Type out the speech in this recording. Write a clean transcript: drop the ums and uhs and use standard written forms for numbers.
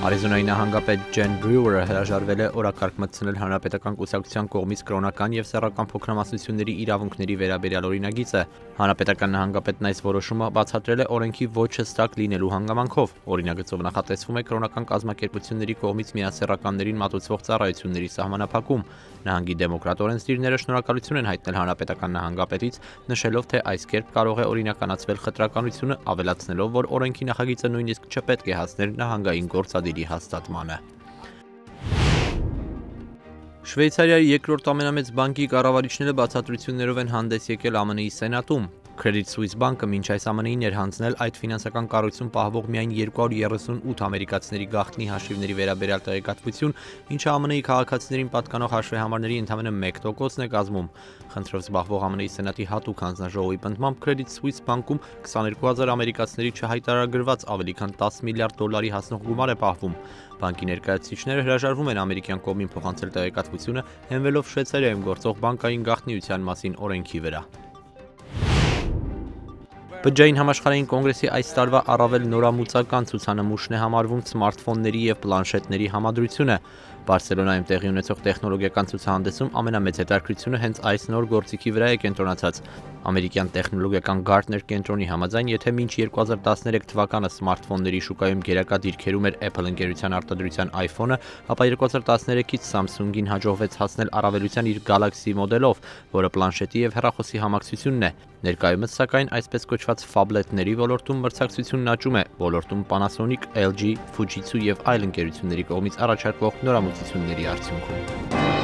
Արիզոնայի նահանգապետ Ջեն Բրյուերը հրաժարվել է օրակարգ մտցնել Հանրապետական կուսակցության կողմից կրոնական և սեռական փոքրամասնությունների իրավունքների վերաբերյալ օրինագիծը։ Հանրապետական նահանգապետն այս որոշումը բացատրել է օրենքի ոչ հստակ լինելու հանգամանքով։ Օրինագծով նախատեսվում է կրոնական կազմակերպությունների կողմից միասեռականներին մատուցվող ծառայությունների սահմանափակում։ Նահանգի դեմոկրատ օրենսդիրները շնորհակալություն են հայտնել հանրապետական նահանգապետից, նշելով, թե այս կերպ կարող է օրինականացվել խտրականությունը, ավելացնելով, որ օրենքի նախագիծը նույնիսկ չպետք է հասներ նահանգային գործադիրի հաստատմանը։ Շվեյցարիայի երկրորդ ամենամեծ բանկի կառավարիչները բացատրություններով են հանդես եկել ԱՄՆ-ի սենատում։ Credit Suisse բանկը մինչ այս ԱՄՆ-ին էր հանձնել այդ ֆինանսական կառույցում պահվող միայն 238 ամերիկացիների գաղտնի հաշիվների վերաբերյալ տեղեկատվություն, ինչը ԱՄՆ-ի քաղաքացիներին պատկանող հաշվեհամարների ընդամենը 1%-ն է կազմում։ Խնդրով զբաղվող ԱՄՆ-ի սենատի հատուկ հանձնաժողովի պնդմամբ Credit Suisse բանկում 22,000 ամերիկացիների չհայտարարագրված ավելի քան $10 միլիարդ հասնող գումար է պահվում։ Բանկի ներկայացուցիչները հրաժարվում են ամերիկյան կողմին փոխանցել տեղեկատվությունը, հենվելով Շվեյցարիայում գործող բանկային գաղտնիության մասին օրենքի վրա։ Բջջային համաշխարհային կոնգրեսի այս տարվա առավել նորամուծական ցուցանմուշն է համարվում սմարթֆոնների և պլանշետների համադրությունը։ Բարսելոնայում տեղի ունեցող տեխնոլոգիական ցուցահանդեսում ամենամեծ հետաքրքրությունը հենց այս նոր գործիքի վրա է կենտրոնացած։ Ամերիկյան տեխնոլոգիական Gartner կենտրոնի համաձայն, եթե մինչ 2013 թվականը սմարթֆոնների շուկայում գերակա դիրքերում էր Apple ընկերության արտադրության iPhone-ը, ապա 2013-ից Samsung-ին հաջողվեց հասնել առավելության իր Galaxy մոդելով, որը պլանշետի և հեռախոսի համակցությունն է։ Ներկայումս, սակայն, այսպես կոչված ֆաբլետների ոլորտում մրցակցությունն աճում է ոլորտում Panasonic, LG, Fujitsu և այլ ընկերությունների կողմից առաջարկվող նորամուծությունների արդյունքում։